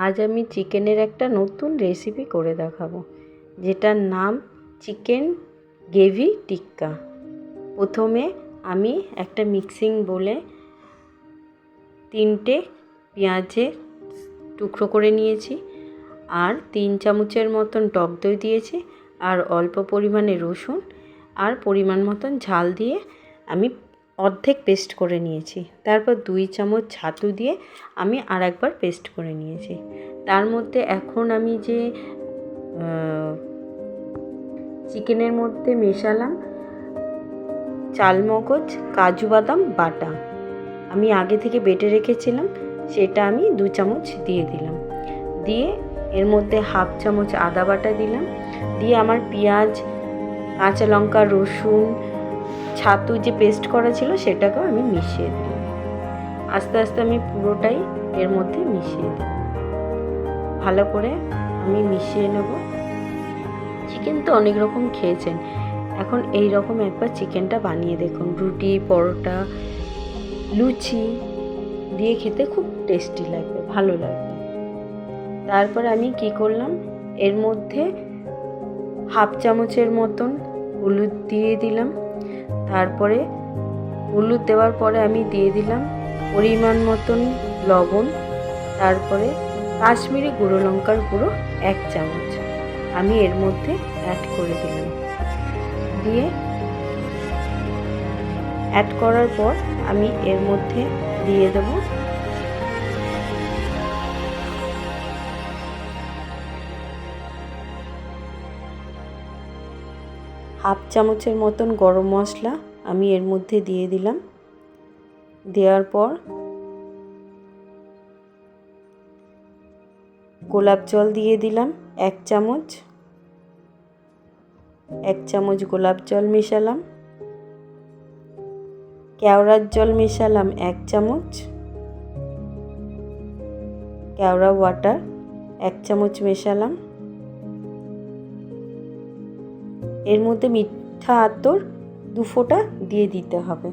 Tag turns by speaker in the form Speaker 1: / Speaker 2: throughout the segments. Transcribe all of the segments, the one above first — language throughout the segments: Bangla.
Speaker 1: আজ আমি চিকেনের একটা নতুন রেসিপি করে দেখাবো, যেটার নাম চিকেন গ্রেভি টিক্কা। প্রথমে আমি একটা মিক্সিং বলে 3টে পেঁয়াজের টুকরো করে নিয়েছি, আর 3 চামচের মতন টক দই দিয়েছি, আর অল্প পরিমাণে রসুন আর পরিমাণ মতন ঝাল দিয়ে আমি অর্ধেক পেস্ট করে নিয়েছি। তারপর 2 চামচ ছাতু দিয়ে আমি আরেকবার পেস্ট করে নিয়েছি। তার মধ্যে এখন আমি যে চিকেনের মধ্যে মেশালাম চালমগজ, কাজু বাদাম বাটা, আমি আগে থেকে বেটে রেখেছিলাম, সেটা আমি 2 চামচ দিয়ে দিলাম। দিয়ে এর মধ্যে 1/2 চামচ আদা বাটা দিলাম। দিয়ে আমার পেঁয়াজ, কাঁচা লঙ্কা, রসুন, ছাতু যে পেস্ট করা ছিল সেটাকেও আমি মিশিয়ে দিলাম। আস্তে আস্তে আমি পুরোটাই এর মধ্যে মিশিয়ে দিলাম। ভালো করে আমি মিশিয়ে নেব। চিকেন তো অনেক রকম খেয়েছেন, এখন এই রকম একবার চিকেনটা বানিয়ে দেখুন। রুটি, পরোটা, লুচি দিয়ে খেতে খুব টেস্টি লাগবে, ভালো লাগবে। তারপর আমি কি করলাম, এর মধ্যে 1/2 চামচের মতন হলুদ দিয়ে দিলাম। তারপরে হলুদ দেওয়ার পরে আমি দিয়ে দিলাম পরিমাণ মতন লবণ। তারপরে কাশ্মীরি গুঁড়ো লঙ্কার গুঁড়ো 1 চামচ আমি এর মধ্যে অ্যাড করে দিলাম। দিয়ে অ্যাড করার পর আমি এর মধ্যে দিয়ে দেব হাফ চামচের মতন গরম মশলা আমি এর মধ্যে দিয়ে দিলাম। দেওয়ার পর গোলাপ জল দিয়ে দিলাম 1 চামচ, 1 চামচ গোলাপ জল মেশালাম। কেওড়ার জল মেশালাম 1 চামচ, কেওড়া ওয়াটার 1 চামচ মেশালাম। এর মধ্যে মিঠা আতর 2 ফোঁটা দিয়ে দিতে হবে।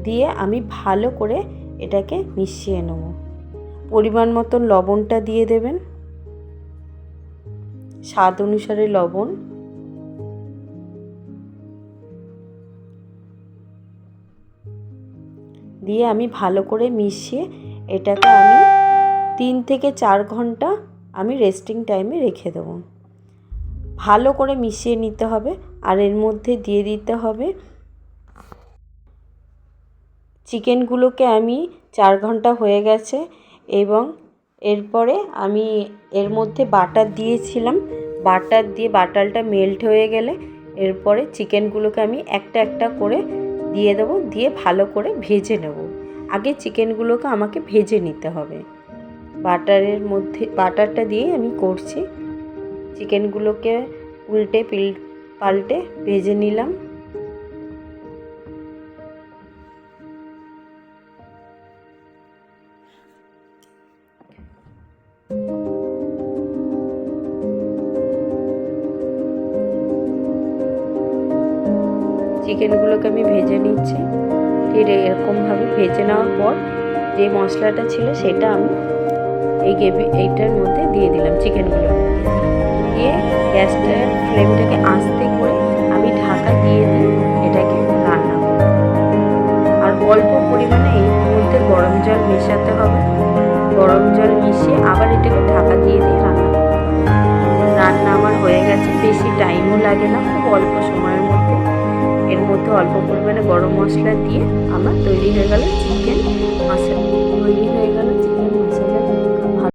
Speaker 1: দিয়ে আমি ভালো করে এটাকে মিশিয়ে নেব। পরিমাণ মতন লবণটা দিয়ে দেবেন, স্বাদ অনুসারে লবণ। দিয়ে আমি ভালো করে মিশিয়ে এটাকে আমি 3 থেকে 4 ঘন্টা আমি রেস্টিং টাইমে রেখে দেবো। ভালো করে মিশিয়ে নিতে হবে। আর এর মধ্যে দিয়ে দিতে হবে চিকেনগুলোকে আমি 4 ঘন্টা হয়ে গেছে, এবং এরপরে আমি এর মধ্যে বাটার দিয়েছিলাম। বাটার দিয়ে বাটারটা মেল্ট হয়ে গেলে এরপরে চিকেনগুলোকে আমি একটা একটা করে দিয়ে দেবো। দিয়ে ভালো করে ভেজে নেব। আগে চিকেনগুলোকে আমাকে ভেজে নিতে হবে। বাটারের মধ্যে বাটারটা দিয়েই আমি করছি। চিকেনগুলোকে উল্টে পাল্টে ভেজে নিলাম। চিকেনগুলোকে আমি ভেজে নিচ্ছি। ঠিক এরকমভাবে ভেজে নেওয়ার পর যে মশলাটা ছিল সেটা আমি এইটার মধ্যে দিয়ে দিলাম, চিকেনগুলোর মধ্যে দিয়ে গ্যাসটার ফ্লেমটাকে আস্তে করে আমি ঢাকা দিয়ে দিয়ে এটাকে রান্না করব। আর অল্প পরিমাণে এর মধ্যে গরম জল মেশাতে হবে। গরম জল মিশিয়ে আবার এটাকে ঢাকা দিয়ে দিয়ে রান্না করতে হবে। রান্না আমার হয়ে গেছে, বেশি টাইমও লাগে না, খুব অল্প সময়ের মধ্যে। এর মধ্যে অল্প পরিমাণে গরম মশলা দিয়ে আমার তৈরি হয়ে গেল চিকেন